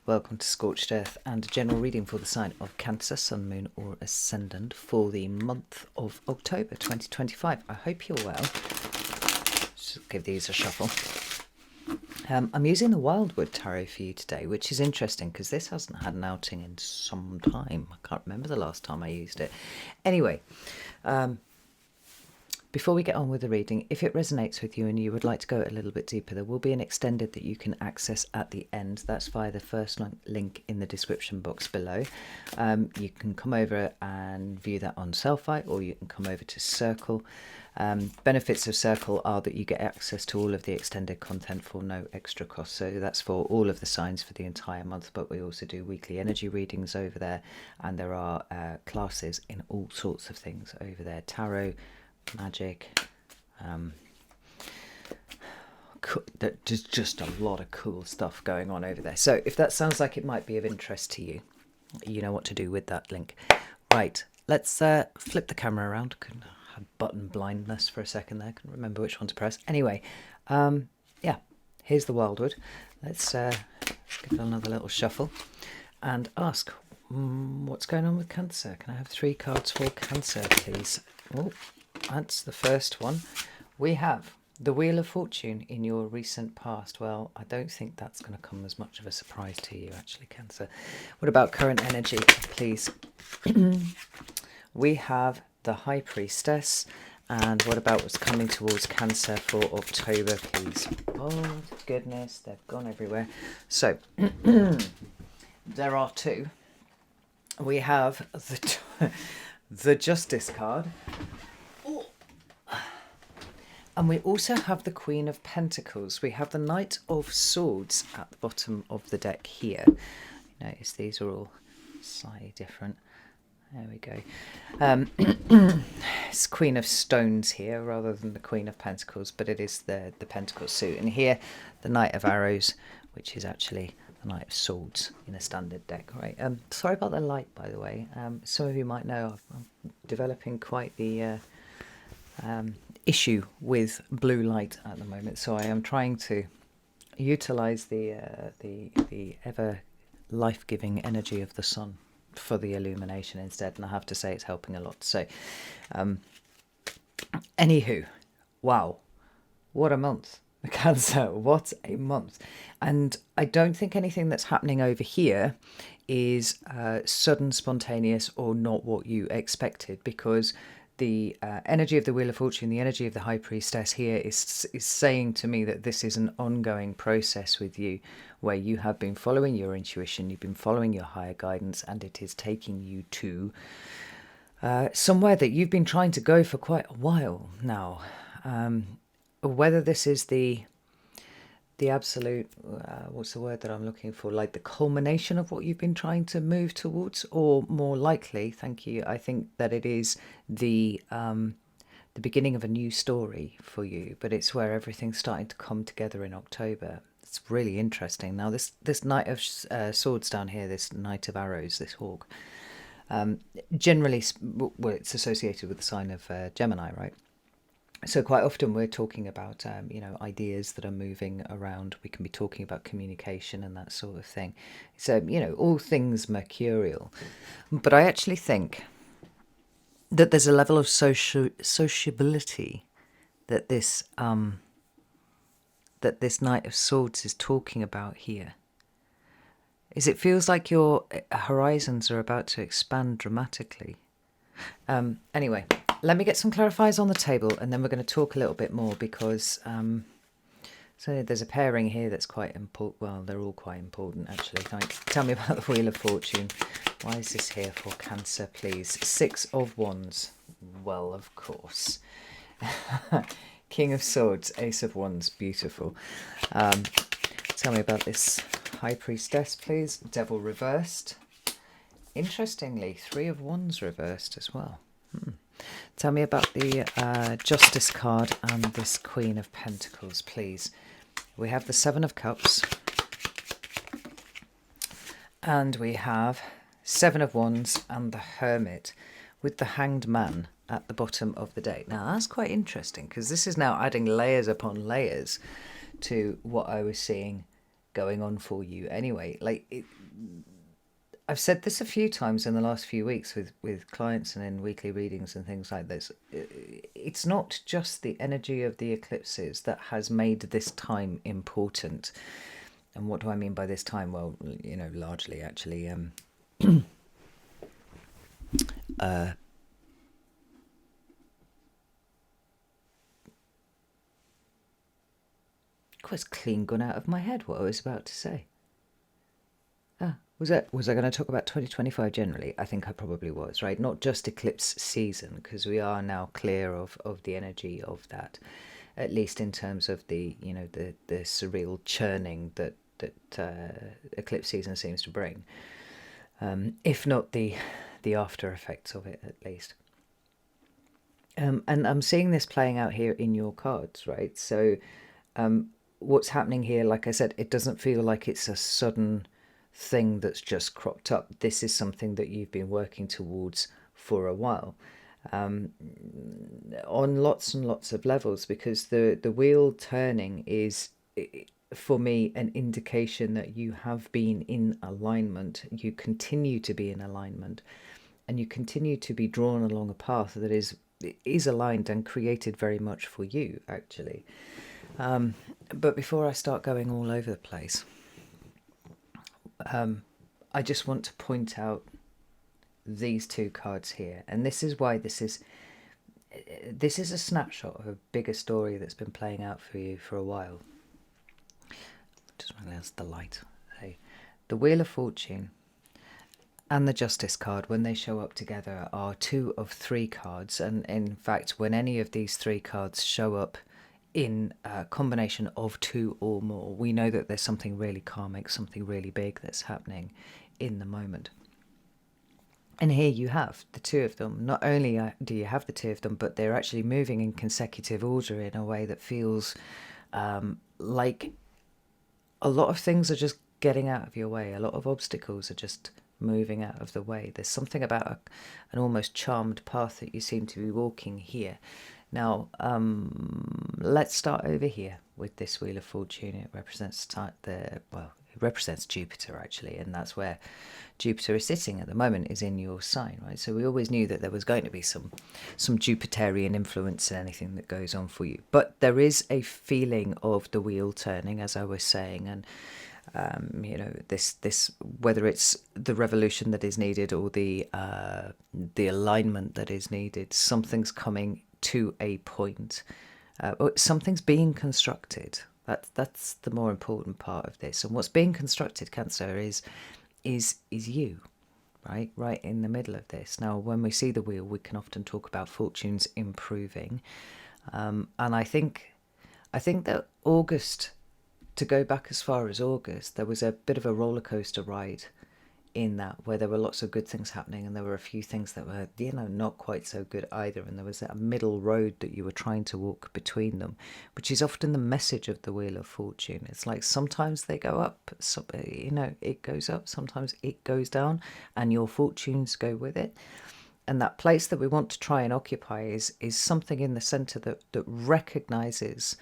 Welcome to Scorched Earth and a general reading for the sign of Cancer, Sun, Moon or Ascendant for the month of October 2025. I hope you're well. Just give these a shuffle. I'm using the Wildwood Tarot for you today, which is interesting because this hasn't had an outing in some time. I can't remember the last time I used it. Anyway, before we get on with the reading, if it resonates with you and you would like to go a little bit deeper, there will be an extended that you can access at the end. That's via the first link in the description box below. You can come over and view that on Selfie, or you can come over to Circle. Benefits of Circle are that you get access to all of the extended content for no extra cost. So that's for all of the signs for the entire month, but we also do weekly energy readings over there, and there are classes in all sorts of things over there. Tarot, magic, there's just a lot of cool stuff going on over there. So if that sounds like it might be of interest to you, you know what to do with that link. Right, let's flip the camera around. Couldn't have button blindness for a second there, couldn't remember which one to press. Anyway, yeah, here's the Wildwood. Let's give it another little shuffle and ask, what's going on with Cancer? Can I have 3 cards for Cancer, please? Oh, that's the first one. We have the Wheel of Fortune in your recent past. Well, I don't think that's going to come as much of a surprise to you, actually, Cancer. What about current energy, please? We have the High Priestess. And what about what's coming towards Cancer for October, please? Oh, goodness, they've gone everywhere. So, there are 2. We have the Justice card. And we also have the Queen of Pentacles. We have the Knight of Swords at the bottom of the deck here. Notice these are all slightly different. There we go. It's Queen of Stones here rather than the Queen of Pentacles, but it is the Pentacle suit. And here, the Knight of Arrows, which is actually the Knight of Swords in a standard deck, right? Sorry about the light, by the way. Some of you might know I'm developing quite the issue with blue light at the moment, so I am trying to utilize the ever life-giving energy of the sun for the illumination instead, and I have to say it's helping a lot. So anywho, wow, what a month. Cancer, what a month. And I don't think anything that's happening over here is sudden, spontaneous, or not what you expected, because the energy of the Wheel of Fortune, the energy of the High Priestess here is saying to me that this is an ongoing process with you, where you have been following your intuition, you've been following your higher guidance, and it is taking you to somewhere that you've been trying to go for quite a while now. Whether this is the absolute, what's the word that I'm looking for, like the culmination of what you've been trying to move towards, or more likely, thank you, I think that it is the beginning of a new story for you, but it's where everything's starting to come together in October. It's really interesting. Now this Knight of Swords down here, this Knight of Arrows, this hawk, generally, well, it's associated with the sign of Gemini, right? So quite often we're talking about, ideas that are moving around. We can be talking about communication and that sort of thing. So, all things mercurial. But I actually think that there's a level of sociability that this Knight of Swords is talking about here. Is it feels like your horizons are about to expand dramatically. Anyway, let me get some clarifiers on the table, and then we're going to talk a little bit more, because so there's a pairing here that's quite important. Well, they're all quite important, actually. Tell me about the Wheel of Fortune. Why is this here for Cancer, please? 6 of Wands. Well, of course. King of Swords, Ace of Wands. Beautiful. Tell me about this High Priestess, please. Devil reversed. Interestingly, 3 of Wands reversed as well. Tell me about the Justice card and this Queen of Pentacles, please. We have the 7 of Cups. And we have 7 of Wands and the Hermit with the Hanged Man at the bottom of the deck. Now, that's quite interesting, because this is now adding layers upon layers to what I was seeing going on for you anyway. I've said this a few times in the last few weeks with clients and in weekly readings and things like this. It's not just the energy of the eclipses that has made this time important. And what do I mean by this time? Well, largely actually, quite clean gone out of my head what I was about to say. Was I going to talk about 2025 generally? I think I probably was, right? Not just eclipse season, because we are now clear of the energy of that, at least in terms of the the surreal churning that eclipse season seems to bring, if not the after effects of it at least. And I'm seeing this playing out here in your cards, right? So what's happening here, like I said, it doesn't feel like it's a sudden thing that's just cropped up. This is something that you've been working towards for a while, on lots and lots of levels, because the wheel turning is, for me, an indication that you have been in alignment, you continue to be in alignment, and you continue to be drawn along a path that is aligned and created very much for you, actually. But before I start going all over the place, I just want to point out these two cards here, and this is why this is a snapshot of a bigger story that's been playing out for you for a while. Just realize the light. Hey, the Wheel of Fortune and the Justice card, when they show up together, are two of three cards, and in fact, when any of these three cards show up in a combination of two or more, we know that there's something really karmic, something really big that's happening in the moment. And here you have the two of them. Not only do you have the two of them, but they're actually moving in consecutive order in a way that feels like a lot of things are just getting out of your way. A lot of obstacles are just moving out of the way. There's something about an almost charmed path that you seem to be walking here. Now, let's start over here with this Wheel of Fortune. It represents it represents Jupiter, actually, and that's where Jupiter is sitting at the moment, is in your sign, right? So we always knew that there was going to be some Jupiterian influence in anything that goes on for you. But there is a feeling of the wheel turning, as I was saying, and this whether it's the revolution that is needed or the alignment that is needed, something's coming to a point, something's being constructed. That's the more important part of this. And what's being constructed, Cancer, is you, right in the middle of this. Now, when we see the wheel, we can often talk about fortunes improving, and I think that August, to go back as far as August, there was a bit of a roller coaster ride in that, where there were lots of good things happening and there were a few things that were not quite so good either, and there was that middle road that you were trying to walk between them, which is often the message of the Wheel of Fortune. It's like sometimes they go up, it goes up, sometimes it goes down, and your fortunes go with it. And that place that we want to try and occupy is something in the center that recognizes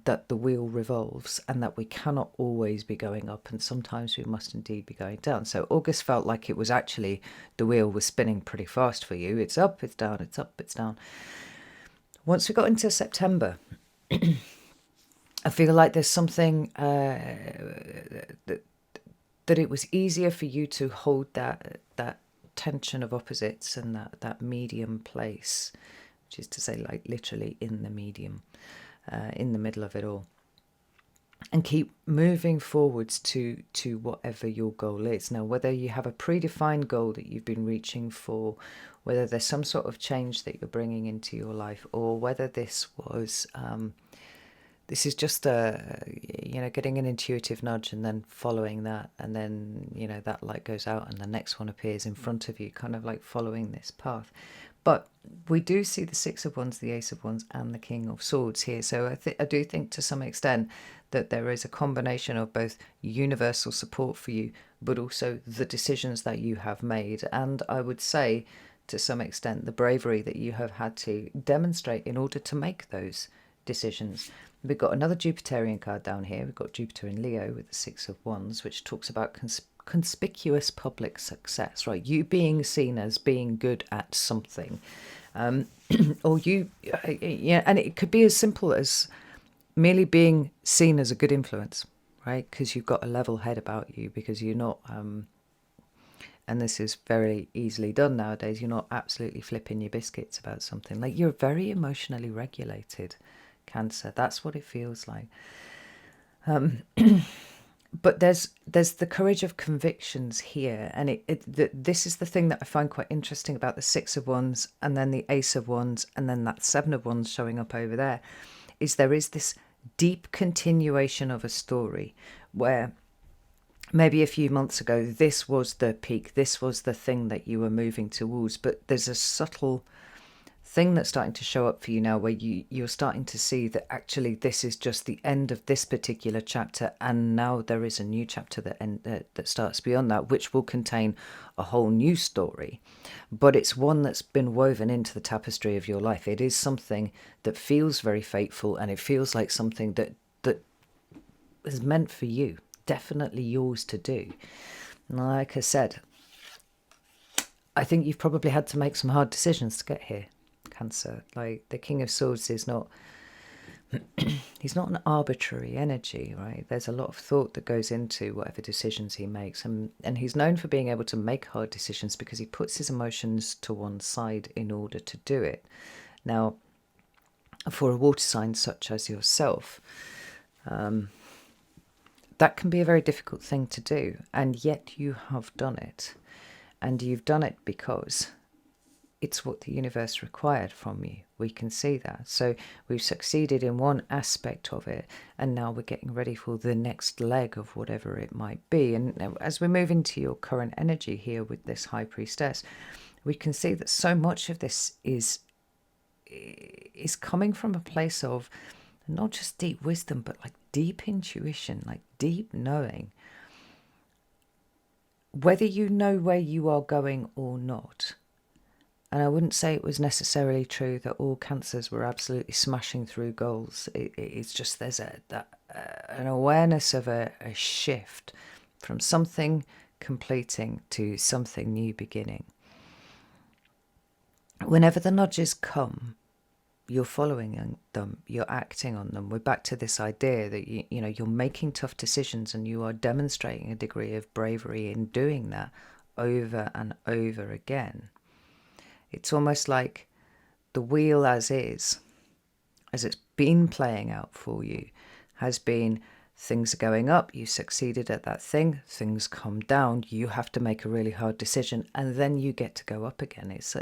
that the wheel revolves and that we cannot always be going up, and sometimes we must indeed be going down. So August felt like it was actually, the wheel was spinning pretty fast for you. It's up, it's down, it's up, it's down. Once we got into September, I feel like there's something that it was easier for you to hold that tension of opposites and that medium place, which is to say, like, literally in the medium, in the middle of it all, and keep moving forwards to whatever your goal is. Now, whether you have a predefined goal that you've been reaching for, whether there's some sort of change that you're bringing into your life, or whether this was this is just getting an intuitive nudge and then following that, and then that light goes out and the next one appears in front of you, kind of like following this path. But we do see the Six of Wands, the Ace of Wands, and the King of Swords here. So I do think to some extent that there is a combination of both universal support for you, but also the decisions that you have made. And I would say, to some extent, the bravery that you have had to demonstrate in order to make those decisions. We've got another Jupiterian card down here. We've got Jupiter in Leo with the Six of Wands, which talks about conspicuous public success, right? You being seen as being good at something. Or you, yeah, and it could be as simple as merely being seen as a good influence, right? Because you've got a level head about you, because you're not, and this is very easily done nowadays, you're not absolutely flipping your biscuits about something. Like, you're very emotionally regulated, Cancer. That's what it feels like. But there's the courage of convictions here, and this is the thing that I find quite interesting about the Six of Wands and then the Ace of Wands and then that Seven of Wands showing up over there, is there is this deep continuation of a story where maybe a few months ago this was the peak, this was the thing that you were moving towards, but there's a subtle thing that's starting to show up for you now, where you're starting to see that actually this is just the end of this particular chapter, and now there is a new chapter that starts beyond that, which will contain a whole new story, but it's one that's been woven into the tapestry of your life. It is something that feels very fateful, and it feels like something that is meant for you, definitely yours to do. And like I said, I think you've probably had to make some hard decisions to get here, Cancer. Like, the King of Swords is not he's not an arbitrary energy, right? There's a lot of thought that goes into whatever decisions he makes, and he's known for being able to make hard decisions because he puts his emotions to one side in order to do it. Now, for a water sign such as yourself, that can be a very difficult thing to do, and yet you have done it, and you've done it because it's what the universe required from you. We can see that. So we've succeeded in one aspect of it, and now we're getting ready for the next leg of whatever it might be. And as we move into your current energy here with this High Priestess, we can see that so much of this is coming from a place of not just deep wisdom, but like deep intuition, like deep knowing. Whether you know where you are going or not, and I wouldn't say it was necessarily true that all Cancers were absolutely smashing through goals. It's just there's an awareness of a shift from something completing to something new beginning. Whenever the nudges come, you're following them, you're acting on them. We're back to this idea that you know you're making tough decisions, and you are demonstrating a degree of bravery in doing that over and over again. It's almost like the wheel as it's been playing out for you, has been things are going up, you succeeded at that thing, things come down, you have to make a really hard decision, and then you get to go up again. It's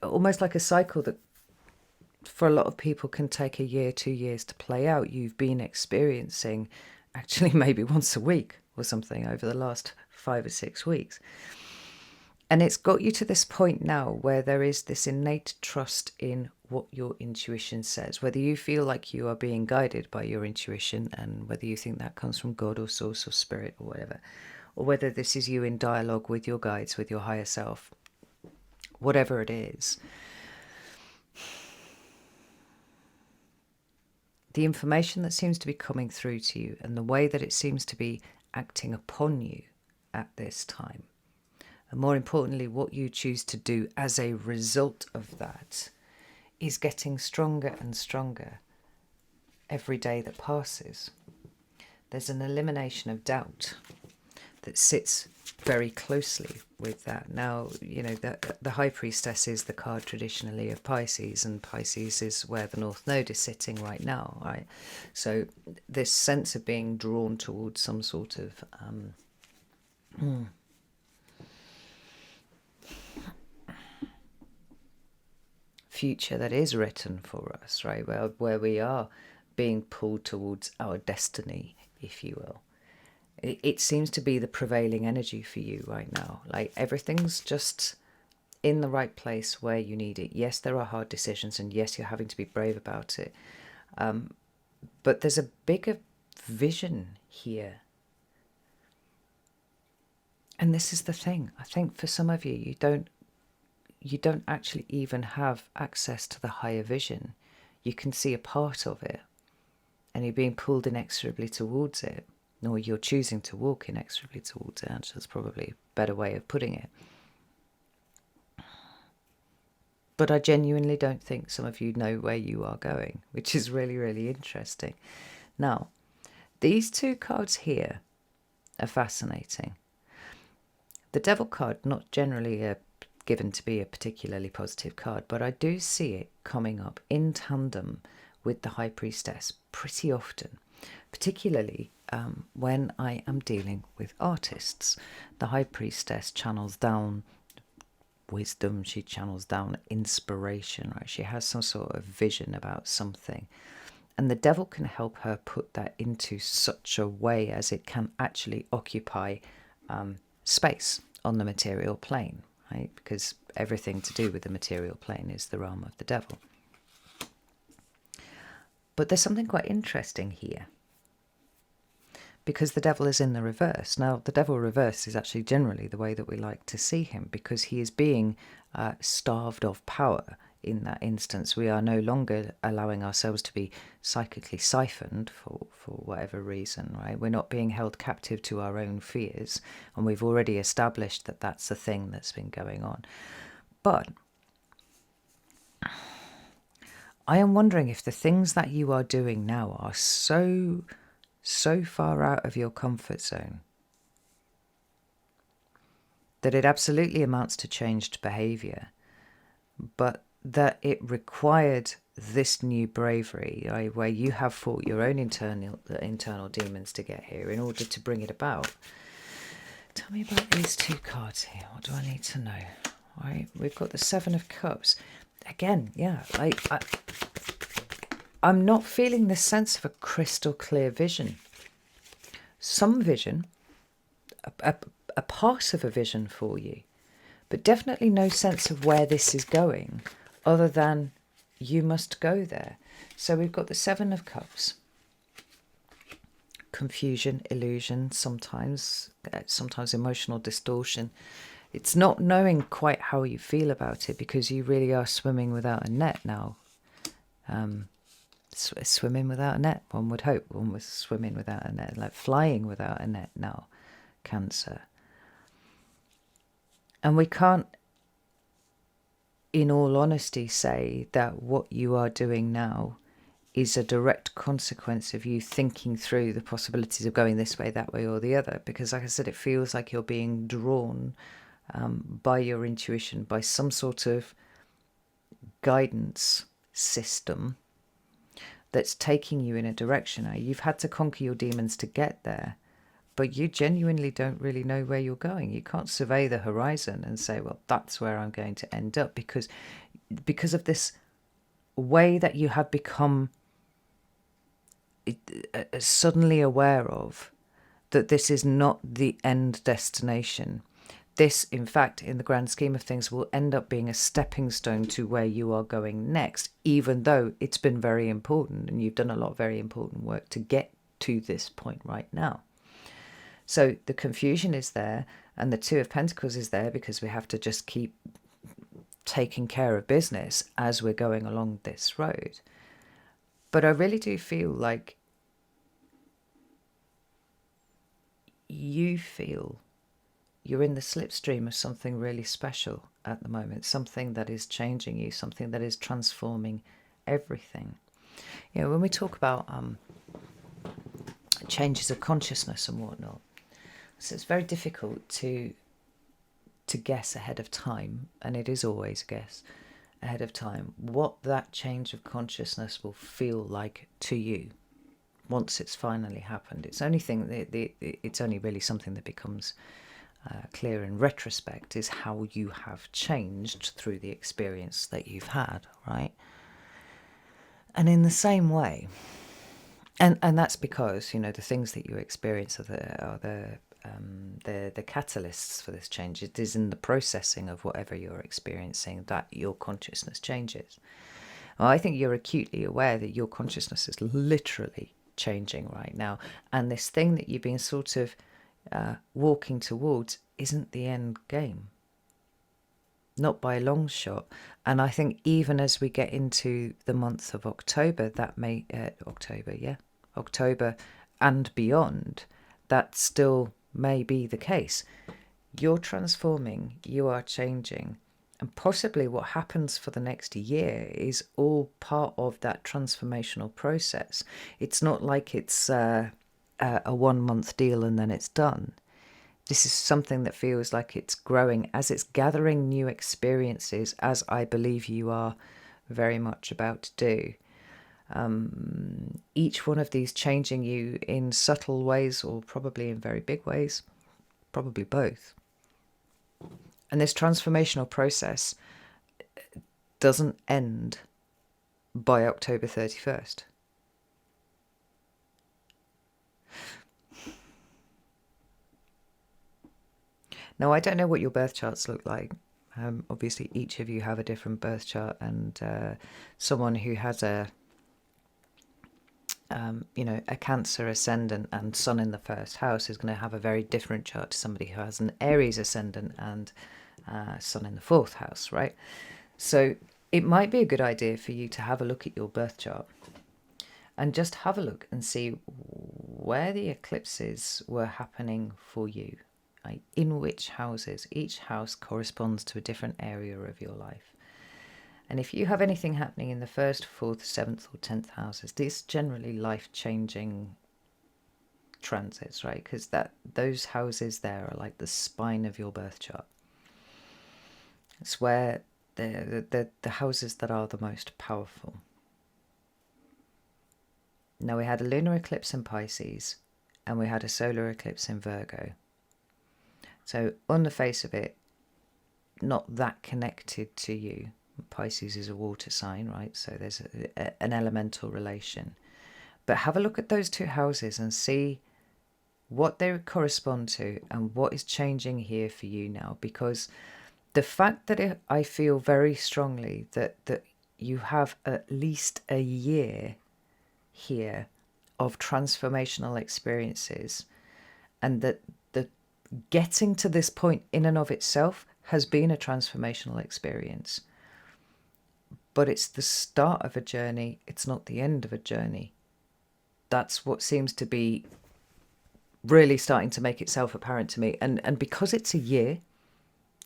almost like a cycle that for a lot of people can take a year, 2 years to play out. You've been experiencing actually maybe once a week or something over the last 5 or 6 weeks. And it's got you to this point now where there is this innate trust in what your intuition says, whether you feel like you are being guided by your intuition, and whether you think that comes from God or source or spirit or whatever, or whether this is you in dialogue with your guides, with your higher self, whatever it is. The information that seems to be coming through to you and the way that it seems to be acting upon you at this time, and more importantly, what you choose to do as a result of that, is getting stronger and stronger every day that passes. There's an elimination of doubt that sits very closely with that. Now, you know, the High Priestess is the card traditionally of Pisces, and Pisces is where the North Node is sitting right now, right? So this sense of being drawn towards some sort of future that is written for us, right? Where we are being pulled towards our destiny, if you will. It seems to be the prevailing energy for you right now. Like, everything's just in the right place where you need it. Yes, there are hard decisions, and yes, you're having to be brave about it. But there's a bigger vision here. And this is the thing. I think for some of you, you don't actually even have access to the higher vision. You can see a part of it. and you're being pulled inexorably towards it, or you're choosing to walk inexorably towards it. Actually, that's probably a better way of putting it. But I genuinely don't think some of you know where you are going, which is really, really interesting. Now, these two cards here are fascinating. The Devil card, not generally given to be a particularly positive card, but I do see it coming up in tandem with the High Priestess pretty often, particularly when I am dealing with artists. The High Priestess channels down wisdom, she channels down inspiration, right? She has some sort of vision about something. And the Devil can help her put that into such a way as it can actually occupy space on the material plane, right? Because everything to do with the material plane is the realm of the Devil. But there's something quite interesting here, because the Devil is in the reverse. Now, the Devil reverse is actually generally the way that we like to see him, because he is being starved of power in that instance. We are no longer allowing ourselves to be psychically siphoned for whatever reason, right? We're not being held captive to our own fears, and we've already established that that's the thing that's been going on. But I am wondering if the things that you are doing now are so far out of your comfort zone that it absolutely amounts to changed behaviour, but that it required this new bravery, right, where you have fought your own internal demons to get here in order to bring it about. Tell me about these two cards here. What do I need to know? Right, we've got the Seven of Cups. Again, yeah, I'm not feeling this sense of a crystal clear vision. Some vision, a part of a vision for you, but definitely no sense of where this is going other than you must go there. So we've got the Seven of Cups. Confusion, illusion, sometimes emotional distortion. It's not knowing quite how you feel about it, because you really are swimming without a net now. Swimming without a net, one would hope. One was swimming without a net, like flying without a net now, Cancer. And we can't, in all honesty, say that what you are doing now is a direct consequence of you thinking through the possibilities of going this way, that way, or the other. Because, like I said, it feels like you're being drawn by your intuition, by some sort of guidance system that's taking you in a direction. Now, you've had to conquer your demons to get there, but you genuinely don't really know where you're going. You can't survey the horizon and say, well, that's where I'm going to end up, because of this way that you have become suddenly aware of that this is not the end destination. This, in fact, in the grand scheme of things, will end up being a stepping stone to where you are going next, even though it's been very important and you've done a lot of very important work to get to this point right now. So the confusion is there, and the Two of Pentacles is there because we have to just keep taking care of business as we're going along this road. But I really do feel like you feel you're in the slipstream of something really special at the moment, something that is changing you, something that is transforming everything. You know, when we talk about changes of consciousness and whatnot, so it's very difficult to guess ahead of time, and it is always a guess ahead of time, what that change of consciousness will feel like to you once it's finally happened. It's only really something that becomes clear in retrospect, is how you have changed through the experience that you've had, right? And in the same way, and that's because, you know, the things that you experience are the catalysts for this change. It is in the processing of whatever you're experiencing that your consciousness changes. Well, I think you're acutely aware that your consciousness is literally changing right now, and this thing that you've been sort of walking towards isn't the end game, not by a long shot. And I think even as we get into the month of October, that may October and beyond, that still may be the case. You're transforming, you are changing, and possibly what happens for the next year is all part of that transformational process. It's not like it's a 1 month deal and then it's done. This is something that feels like it's growing as it's gathering new experiences, as I believe you are very much about to do. Each one of these changing you in subtle ways or probably in very big ways, probably both. And this transformational process doesn't end by October 31st. Now, I don't know what your birth charts look like. Obviously, each of you have a different birth chart, and someone who has a Cancer ascendant and Sun in the first house is going to have a very different chart to somebody who has an Aries ascendant and Sun in the fourth house, right? So it might be a good idea for you to have a look at your birth chart and just have a look and see where the eclipses were happening for you, like in which houses. Each house corresponds to a different area of your life. And if you have anything happening in the 1st, 4th, 7th or 10th houses, these are generally life-changing transits, right? Because those houses there are like the spine of your birth chart. It's where the houses that are the most powerful. Now, we had a lunar eclipse in Pisces and we had a solar eclipse in Virgo. So on the face of it, not that connected to you. Pisces is a water sign, right? So there's an elemental relation. But have a look at those two houses and see what they correspond to and what is changing here for you now. Because the fact that I feel very strongly that you have at least a year here of transformational experiences, and that the getting to this point in and of itself has been a transformational experience. But it's the start of a journey, it's not the end of a journey. That's what seems to be really starting to make itself apparent to me. And because it's a year,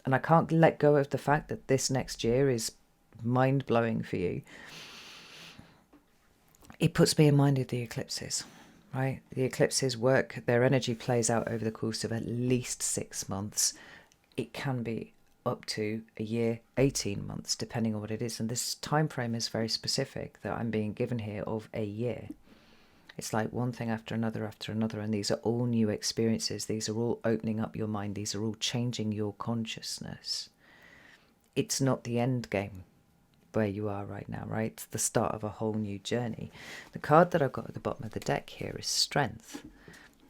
and I can't let go of the fact that this next year is mind-blowing for you, it puts me in mind of the eclipses, right? The eclipses work, their energy plays out over the course of at least 6 months. It can be up to a year, 18 months, depending on what it is. And this time frame is very specific that I'm being given here of a year. It's like one thing after another, and these are all new experiences. These are all opening up your mind. These are all changing your consciousness. It's not the end game where you are right now, right? It's the start of a whole new journey. The card that I've got at the bottom of the deck here is Strength.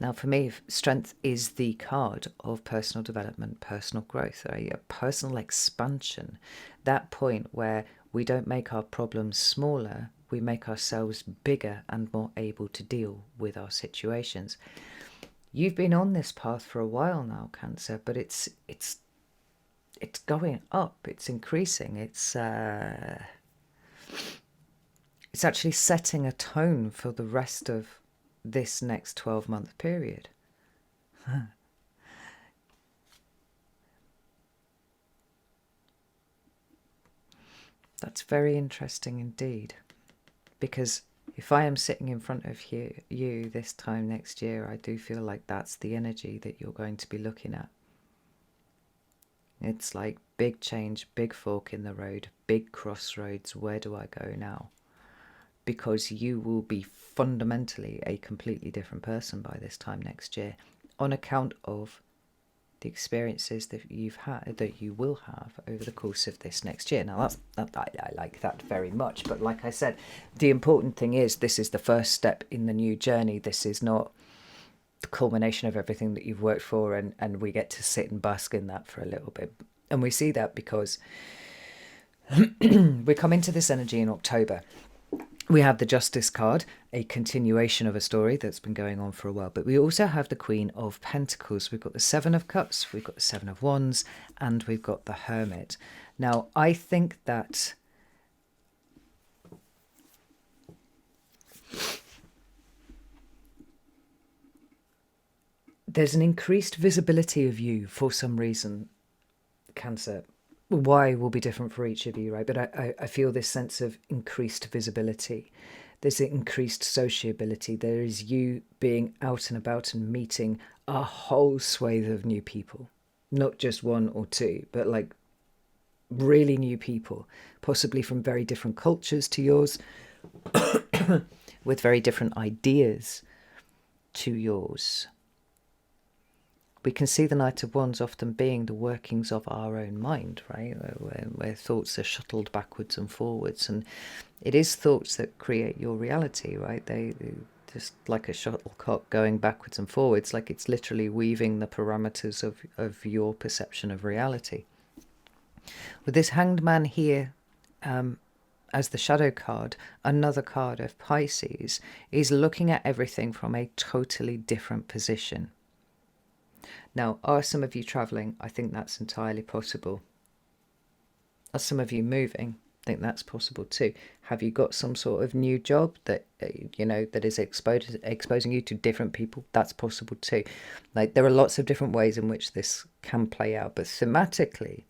Now, for me, strength is the card of personal development, personal growth, right? A personal expansion. That point where we don't make our problems smaller, we make ourselves bigger and more able to deal with our situations. You've been on this path for a while now, Cancer, but it's going up. It's increasing. It's actually setting a tone for the rest of this next 12-month period. That's very interesting indeed, because if I am sitting in front of you this time next year, I do feel like that's the energy that you're going to be looking at. It's like big change, big fork in the road, big crossroads. Where do I go now? Because you will be fundamentally a completely different person by this time next year, on account of the experiences that you will have over the course of this next year. Now, I like that very much, but like I said, the important thing is this is the first step in the new journey. This is not the culmination of everything that you've worked for, and we get to sit and bask in that for a little bit. And we see that because we come into this energy in October. We have the Justice card, a continuation of a story that's been going on for a while. But we also have the Queen of Pentacles. We've got the Seven of Cups, we've got the Seven of Wands, and we've got the Hermit. Now, I think that there's an increased visibility of you for some reason, Cancer. Why will be different for each of you, right? But I feel this sense of increased visibility. There's increased sociability. There is you being out and about and meeting a whole swathe of new people. Not just one or two, but like really new people, possibly from very different cultures to yours, with very different ideas to yours. We can see the Knight of Wands often being the workings of our own mind, right? Where thoughts are shuttled backwards and forwards. And it is thoughts that create your reality, right? They just like a shuttlecock going backwards and forwards, like it's literally weaving the parameters of your perception of reality. With this Hanged Man here, as the shadow card, another card of Pisces, is looking at everything from a totally different position. Now, are some of you travelling? I think that's entirely possible. Are some of you moving? I think that's possible too. Have you got some sort of new job that, that is exposing you to different people? That's possible too. Like, there are lots of different ways in which this can play out, but thematically,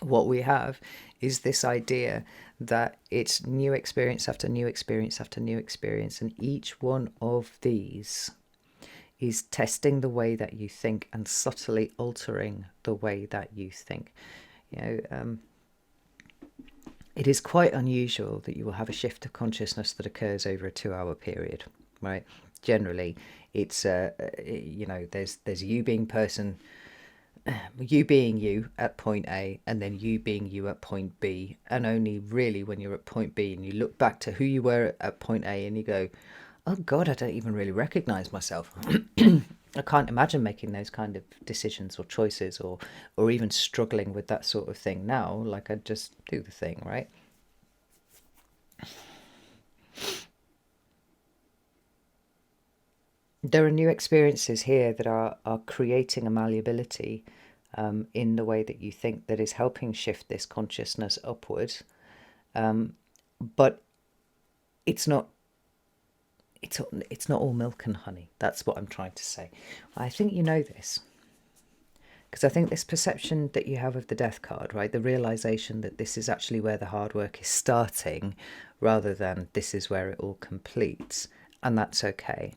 what we have is this idea that it's new experience after new experience after new experience, and each one of these is testing the way that you think and subtly altering the way that you think. It is quite unusual that you will have a shift of consciousness that occurs over a 2-hour period, right? Generally, it's there's you being you at point A, and then you being you at point B, and only really when you're at point B and you look back to who you were at point A and you go, oh God, I don't even really recognize myself. I can't imagine making those kind of decisions or choices, or even struggling with that sort of thing now. Like, I just do the thing, right? There are new experiences here that are creating a malleability in the way that you think that is helping shift this consciousness upwards. But it's not all milk and honey. That's what I'm trying to say. I think you know this, because I think this perception that you have of the Death card, right, the realization that this is actually where the hard work is starting rather than this is where it all completes, and that's okay.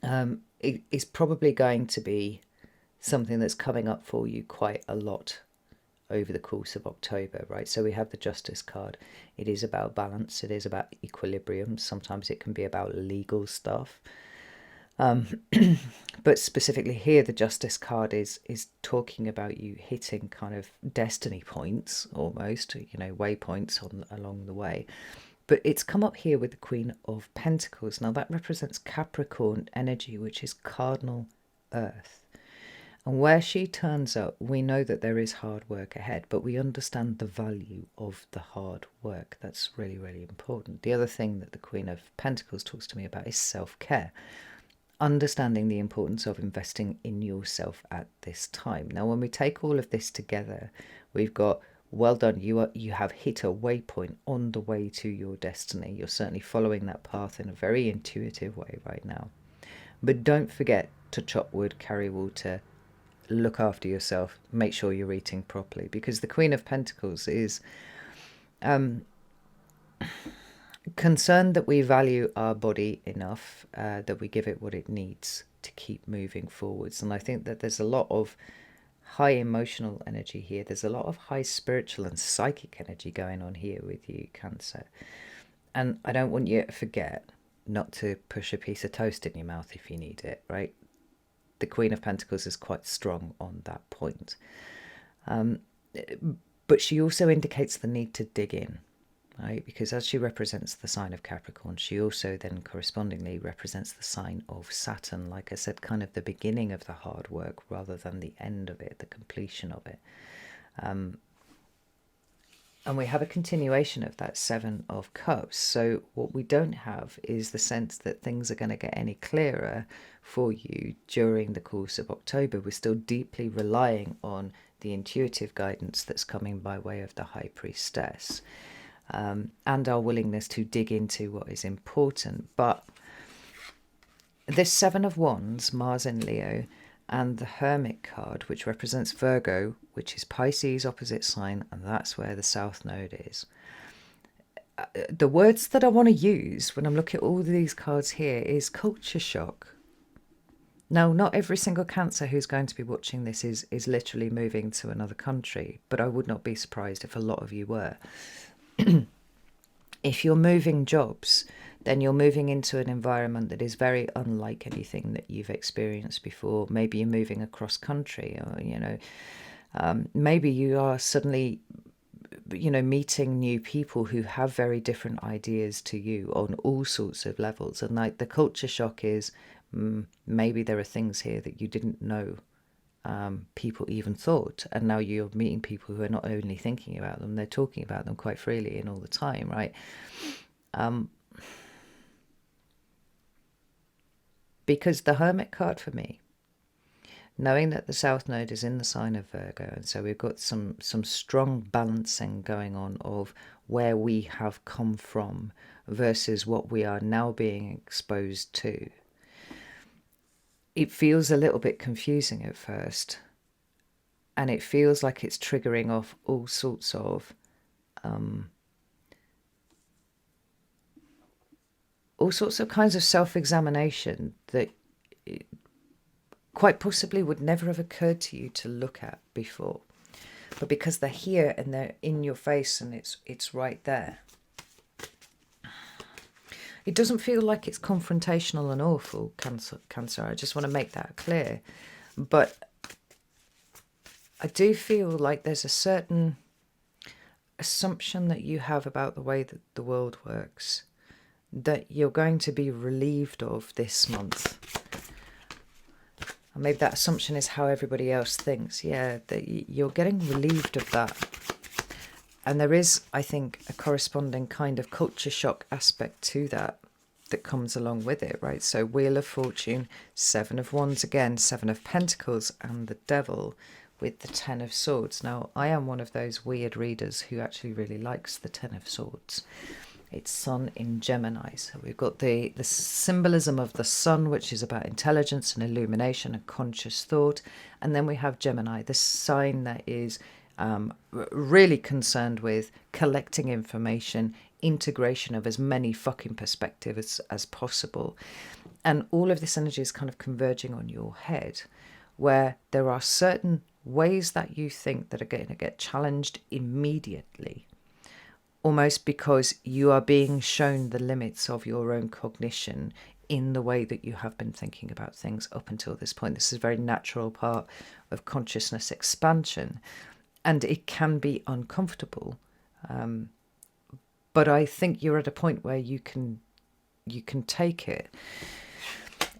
It is probably going to be something that's coming up for you quite a lot over the course of October, right? So we have the Justice card. It is about balance. It is about equilibrium. Sometimes it can be about legal stuff. But specifically here, the Justice card is talking about you hitting kind of destiny points, almost, waypoints along the way. But it's come up here with the Queen of Pentacles. Now that represents Capricorn energy, which is cardinal earth. And where she turns up, we know that there is hard work ahead, but we understand the value of the hard work. That's really, really important. The other thing that the Queen of Pentacles talks to me about is self-care. Understanding the importance of investing in yourself at this time. Now, when we take all of this together, we've got, well done, you have hit a waypoint on the way to your destiny. You're certainly following that path in a very intuitive way right now. But don't forget to chop wood, carry water, look after yourself, make sure you're eating properly, because the Queen of Pentacles is concerned that we value our body enough, that we give it what it needs to keep moving forwards. And I think that there's a lot of high emotional energy here. There's a lot of high spiritual and psychic energy going on here with you, Cancer. And I don't want you to forget not to push a piece of toast in your mouth if you need it, right? The Queen of Pentacles is quite strong on that point. But she also indicates the need to dig in, right? Because as she represents the sign of Capricorn, she also then correspondingly represents the sign of Saturn. Like I said, kind of the beginning of the hard work rather than the end of it, the completion of it. And we have a continuation of that Seven of Cups. So what we don't have is the sense that things are going to get any clearer for you during the course of October. We're still deeply relying on the intuitive guidance that's coming by way of the High Priestess, and our willingness to dig into what is important. But This Seven of Wands, Mars in Leo, and the Hermit card, which represents Virgo, which is Pisces opposite sign, and that's where the South Node is. The words that I want to use when I'm looking at all these cards here is culture shock. Now, not every single Cancer who's going to be watching this is literally moving to another country, but I would not be surprised if a lot of you were. If you're moving jobs, then you're moving into an environment that is very unlike anything that you've experienced before. Maybe you're moving across country, or, maybe you are suddenly, meeting new people who have very different ideas to you on all sorts of levels. And like the culture shock is, maybe there are things here that you didn't know people even thought, and now you're meeting people who are not only thinking about them, they're talking about them quite freely and all the time, right? Because the Hermit card for me, knowing that the South Node is in the sign of Virgo, and so we've got some strong balancing going on of where we have come from versus what we are now being exposed to. It feels a little bit confusing at first, and it feels like it's triggering off all sorts of kinds of self-examination that quite possibly would never have occurred to you to look at before. But because they're here and they're in your face and it's right there, it doesn't feel like it's confrontational and awful, Cancer. I just want to make that clear. But I do feel like there's a certain assumption that you have about the way that the world works that you're going to be relieved of this month. And maybe that assumption is how everybody else thinks. Yeah, that you're getting relieved of that. And there is, I think, a corresponding kind of culture shock aspect to that comes along with it, right? So Wheel of Fortune, Seven of Wands again, Seven of Pentacles, and the Devil with the Ten of Swords. Now, I am one of those weird readers who actually really likes the Ten of Swords. It's Sun in Gemini. So we've got the symbolism of the sun, which is about intelligence and illumination and conscious thought. And then we have Gemini, the sign that is really concerned with collecting information, integration of as many fucking perspectives as possible. And all of this energy is kind of converging on your head, where there are certain ways that you think that are going to get challenged immediately, almost because you are being shown the limits of your own cognition in the way that you have been thinking about things up until this point. This is a very natural part of consciousness expansion, and it can be uncomfortable. But I think you're at a point where you can take it.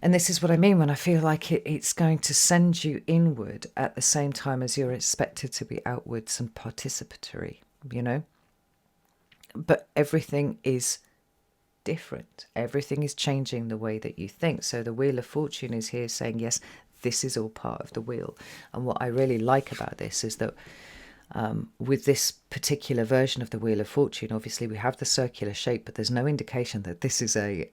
And this is what I mean when I feel like it's going to send you inward at the same time as you're expected to be outwards and participatory, But everything is different. Everything is changing the way that you think. So the Wheel of Fortune is here saying, yes, this is all part of the wheel. And what I really like about this is that with this particular version of the Wheel of Fortune, obviously we have the circular shape, but there's no indication that this is a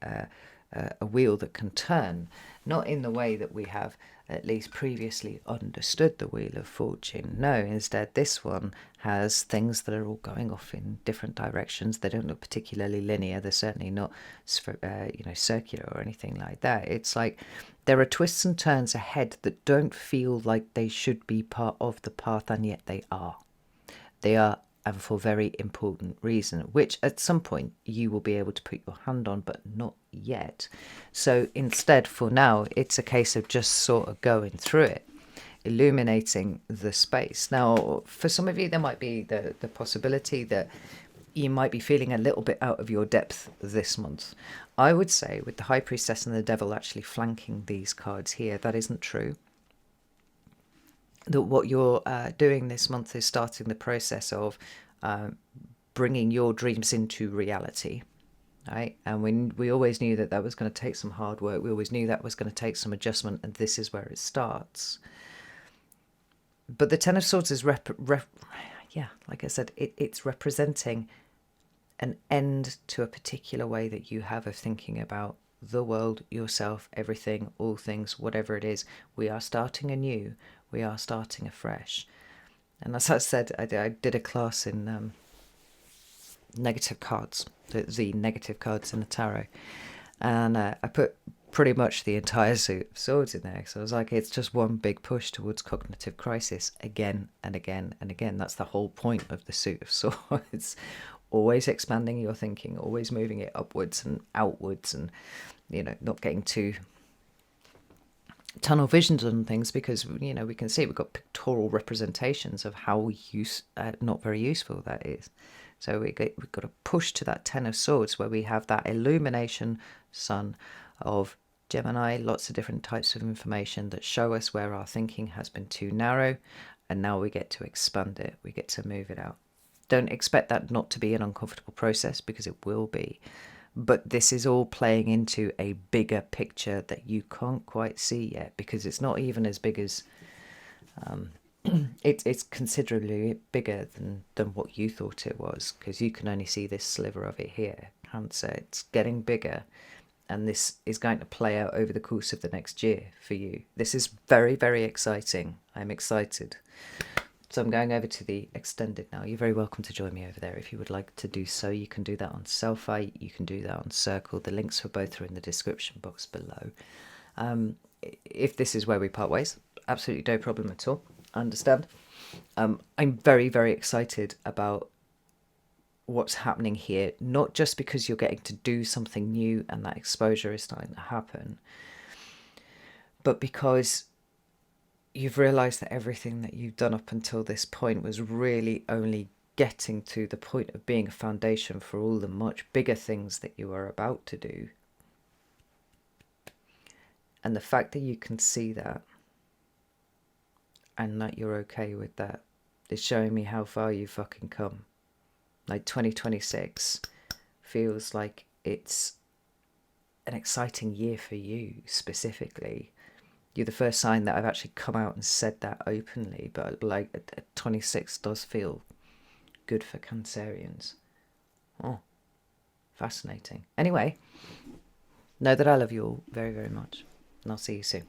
wheel that can turn, not in the way that we have at least previously understood the Wheel of Fortune. No, instead this one has things that are all going off in different directions. They don't look particularly linear. They're certainly not circular or anything like that. It's like there are twists and turns ahead that don't feel like they should be part of the path, and yet they are. They are, and for very important reason, which at some point you will be able to put your hand on, but not yet. So instead, for now, it's a case of just sort of going through it, illuminating the space. Now, for some of you, there might be the possibility that you might be feeling a little bit out of your depth this month. I would say with the High Priestess and the Devil actually flanking these cards here, that isn't true. That what you're doing this month is starting the process of bringing your dreams into reality, right? And we always knew that was going to take some hard work. We always knew that was going to take some adjustment, and this is where it starts. But the Ten of Swords is, like I said, it's representing an end to a particular way that you have of thinking about the world, yourself, everything, all things, whatever it is. We are starting anew. We are starting afresh. And as I said, I did a class in negative cards, the negative cards in the tarot. And I put pretty much the entire suit of swords in there. So I was like, it's just one big push towards cognitive crisis again and again and again. That's the whole point of the suit of swords. Always expanding your thinking, always moving it upwards and outwards, and not getting too tunnel visions on things, because we can see we've got pictorial representations of how not very useful that is. So we've got to push to that Ten of Swords, where we have that illumination sun of Gemini, lots of different types of information that show us where our thinking has been too narrow, and now we get to expand it, we get to move it out. Don't expect that not to be an uncomfortable process, because it will be. But this is all playing into a bigger picture that you can't quite see yet, because it's not even as big as... it's considerably bigger than what you thought it was, because you can only see this sliver of it here. Cancer, it's getting bigger, and this is going to play out over the course of the next year for you. This is very, very exciting. I'm excited. So I'm going over to the extended now. You're very welcome to join me over there if you would like to do so. You can do that on Selfie, you can do that on Circle. The links for both are in the description box below. If this is where we part ways, absolutely no problem at all. I understand. I'm very, very excited about what's happening here, not just because you're getting to do something new and that exposure is starting to happen, but because you've realised that everything that you've done up until this point was really only getting to the point of being a foundation for all the much bigger things that you are about to do. And the fact that you can see that, and that you're okay with that, is showing me how far you've fucking come. Like 2026 feels like it's an exciting year for you specifically. You're the first sign that I've actually come out and said that openly, but like 26 does feel good for Cancerians. Oh, fascinating. Anyway, know that I love you all very, very much, and I'll see you soon.